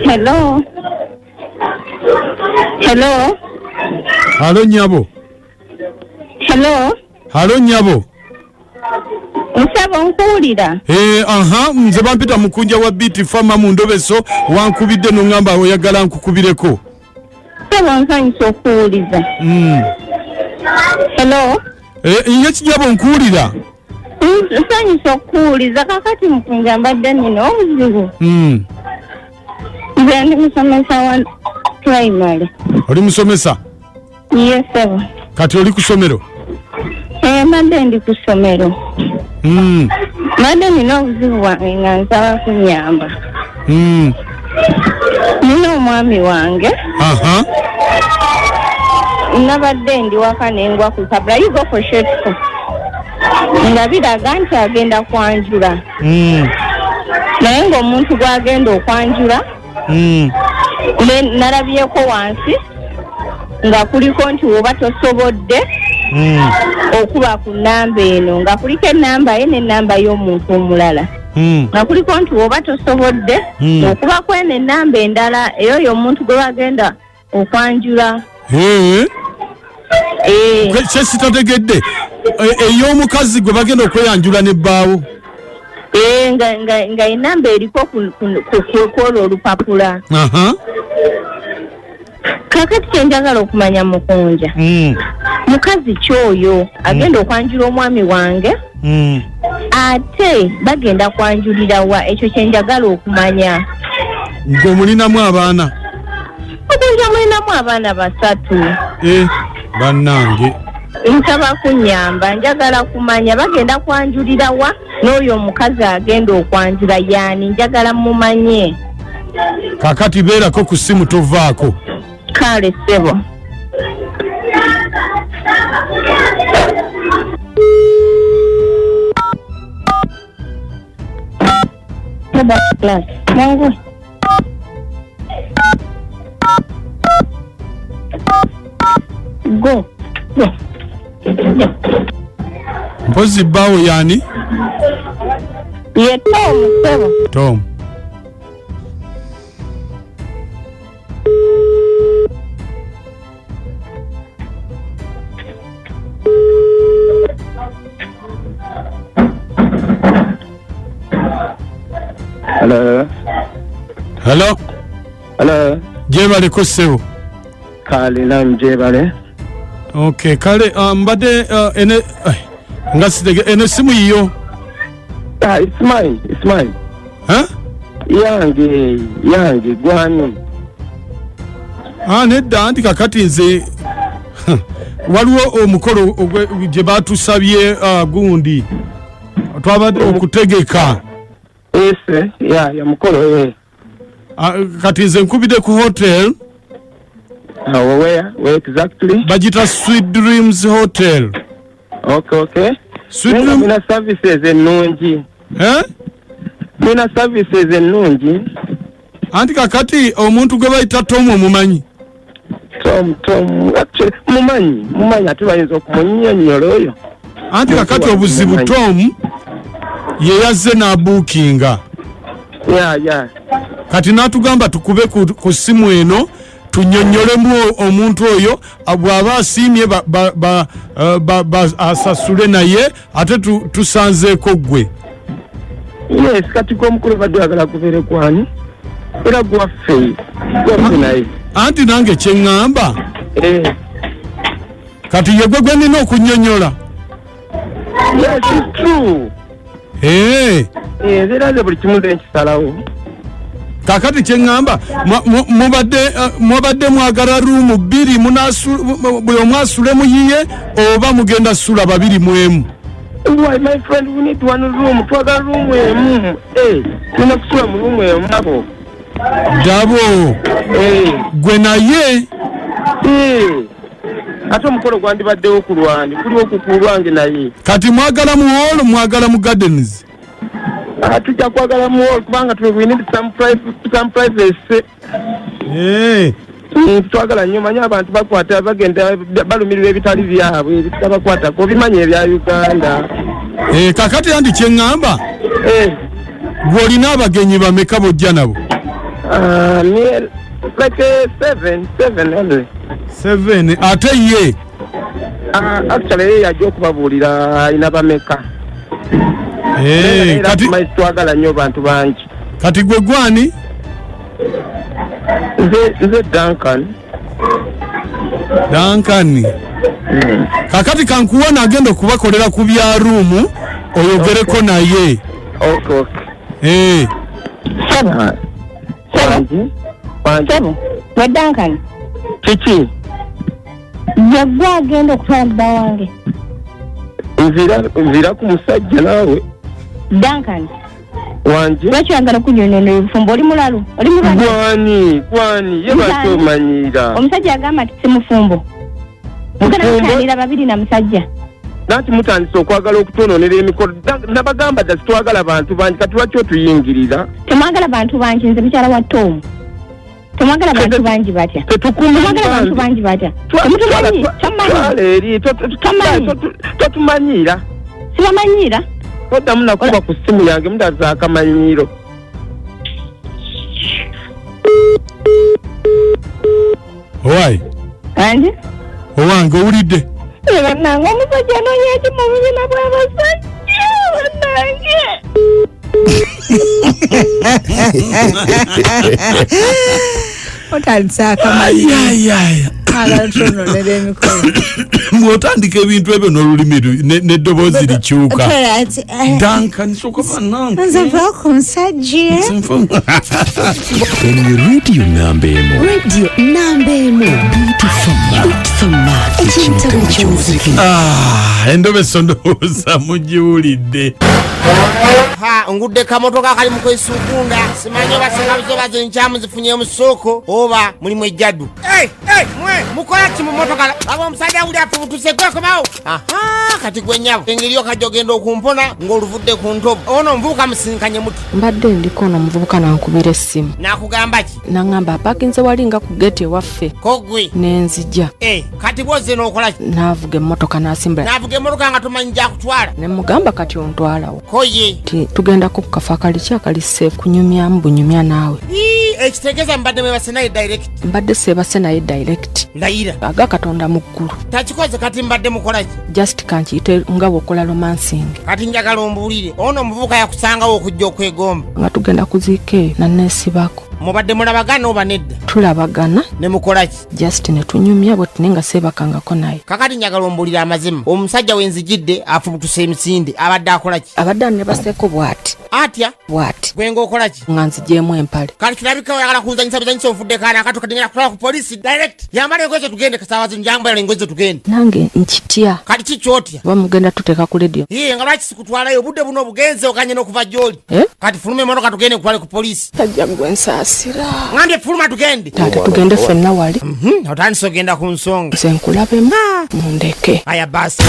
Hello. Hello. Halo nyabo. Hello. Halo nyabo. Nsaba nkuwulira. Aha, nze bampita mukunja wa biti fama mu Ndobeso wankubidde n'ongamba oyagala nkukubireko. Nsaba nsanyusa okuwuliza. Hello. Inye kinyabo nkuwulira. Nsanyusa okuwuliza kakati mukunja mbadde nina obuzibu. Nze ndi musomesa wa primary. Oli musomesa? Yes, sir. Kati oli ku ssomero? Mbadde ndi ku ssomero. Mbadde nina obuzibu bwange nga nsaba kunyamba. Nina omwami wange. Aha. Nabadde ndi waka nengwa ku kabula. You go for short school. Nga biraga nti agenda kwanjula. Naye ng'omuntu gw'agenda okwanjula nalabyeko wansi nga kuliko nti woba tosobodde okuba ku nnamba eno nga kuliko ennamba ye n'ennamba y'omuntu omulala nga kuliko nti woba tosobodde okuba kweno ennamba endala eyo omuntu gwe bagenda okwanjula. Kyesitategedde ey'omukazi gwe bagenda okweyanjula n'ebbaawo. Nga ennamba eriko kwolwo olupapula. Kakati kyenjagala okumanya mukunja. Mukazi kyoyo agenda okwanjula omwami wange ate bagenda kwanjulira wa? Ekyo kyenjagala okumanya. Ng'o mulinamu abaana? Mukunja mulinamu abaana 3. Bannange. Nsaba kunyamba, njagala kumanya bagenda kwanjulira wa n'oyo omukazi agenda okwanjula yaani, njagala mumanye. Kakati beerako ku ssimu tovaako. Kale ssebo. Mangu. Go. Mpozi bbaawo yaani? Ye Tom ssebo. Tom. Hello. Hello. Hello. Jebaleko ssebo. Kale nam jebale. Okay, kale mbadde nga sitege eno simu yiyo. It's mine. It's mine. Huh? Yange gwani. Nedda anti kakati nze waliwo omukolo gye batusabye gundi twabadde okutegeka. Ese ya mukolo kati nze nkubidde ku hotel. Where exactly? Bagita Sweet Dreams Hotel. Okay. Sweet Dreams. Mina services ennungi. Mina services ennungi. Anti kakati omuntu gwe bayita Tom omumanyi? Tom actually mumanyi ate bayinza okumunnyonnyola oyo. Anti kakati obuzibu Tom ye yazze n'abuukinga. Yeah. Kati n'atugamba tukube ku simu eno tunnyonnyolemu omuntu oyo bw'aba asiimye asasule naye ate tusanzeeko gwe. Yes, kati gw'omukulu badde oyagala kubeere gwani? Era gwaffe naye. Anti nange kye ŋŋamba kati ye gwe nina okunnyonnyola. Yes, it's true. Ziraze buli kimu nze nkisalawo. Kakati kye ŋŋamba mubadde mwagala ruumu 2 buli omu asulemu yiye oba mugenda sula 2 mu emu? Why, my friend, we need one room. Twagala room emu. Tuna kusula mu room emu nabo. Dabo. Gwe naye. Ate omukolo gwandibaddewo ku lwange. Kuliwo ku lwange naye. Kati mwagala mu hall, mwagala mu gardens? Tujja kwagala mu hall kubanga we need some privacy. Twagala nnyo manyi abantu bakwata bagenda balumirira ebitali byabwe bitabakwata ko bimanye ebya Uganda. Kakati andi kye ŋŋamba gw'olina abagenyi bameka bojja nabo? Like 7 only. 7 ate ye. Actually yajja okubabuulira alina bameka. Kati twagala nnyo bantu bangi. Kati gwe gwani? Nze Duncan. Kakati kankuwana agenda okubakolera ku bya room oyogereko naye. Okay. Sabo. We Duncan. Kiki? Yagwa agenda okutwala bba wange. Nvira ku musajja naawe. Duncan. Wanje. Lwaki oyagala okunyonyola ebifumbo oli mulalu? Gwani ye lwaki omanyira? Omusajja agamba nti si mufumbo. Mugenda mutandira babiri na musajja. Nanti mutandise okwagala okutonoonera emikolo. Nabagamba dda sitwagala bantu bangi kati lwaki otuyingirira? Temwagala bantu bangi, nze mukyala wa Tom. Temwagala bantu bangi batya. Temwagala bantu bangi batya. Temutumanyi. Totumanyira. Sibamanyira. Oddamu nakuba ku ssimu yange mudaza akamanyiro. Owai. Andi? Owange owulidde? Bannange omusajja anoonya eki mu bubina bw'abasajja bannange. Otandise akamanyiro. Agatunonera emikolo. Mwotandika ebintu ebyo n'olulimi n'eddoboozi likyuka. Duncan sokofa nange. Nze nva ku nsajja. Radio namba emu. Bitufama. Ekitabo ky'omuziki. Endobe sondowooza mugiwulidde. Ngudde kamotoka kali mu kwesukunda simanyi basinga bizobazo nkyamu zifunye mu soko oba mulimu ejjadu. Mukola ki mu motoka abo omusajja uli afubutuse kwekomawo. Kati gwe nnyabo engeri okajogenda okumpona ng'oluvudde ku ntobo ono nvubuka musinkanye muti. Mbadde ndiko ono omuvubuka nankubira essimu. Nakugamba ki? Nangamba apakinze wali nga ku geti ewaffe. Kogwe. Nenzija. Kati bwoze n'okola ki? Naavuga emmotoka n'asimbula. Naavuga emmotoka nga tomanyi gyakutwala. Ne mugamba kati ontwalawo. Koye. Tugendako ku kafa akali akali safe kunyumyamu bunyumya naawe. Ekitegeeza mbadde mwebase naye direct. Mbadde seebase naye direct. Ndayira. Aga Katonda mu ggulu. Takikoze kati mbadde mukola ki? Just kankiyite nga bw'okola romancing. Kati njagala ombuulire ono omuvubuka yakusangawo okujja okwegomba. Nga tugenda kuziika eyo nanneesibako. Mubadde mulabagana oba nedda? Tulabagana. Ne mukola ki? Just ne tunyumya bwe tune nga seebakangako naye. Kakati njagala ombuulire amazima. Omusajja wenzijidde afubutuse emisinde abadde akola ki? Abadde anebaseeko bw'ati. Atya? Bw'ati. Gwe ng'okola ki? Nga nzigyemu empale. Kati kirabika oyagala kunzanyisa buzanyisa onfudde kaana akato kadengera kutwala ku polisi direct. Yambala engoye zo tugende kasaawa zino njambala engoye zo tugende. Nange nkitya. Kati kikyotya? Oba mugenda tuteeka ku radio. Nga lwaki sikutwalayo obudde buno obugenze okanye n'okuva gy'oli. Kati fuluma emmotoka tugende kutwale ku polisi. Tajja gwe nsaasira. Ngambye fuluma tugende. Taate tugende ffenna wali. Otandise ogenda ku nsonga. Nze nkulabemu. Mundeke. Aya basi.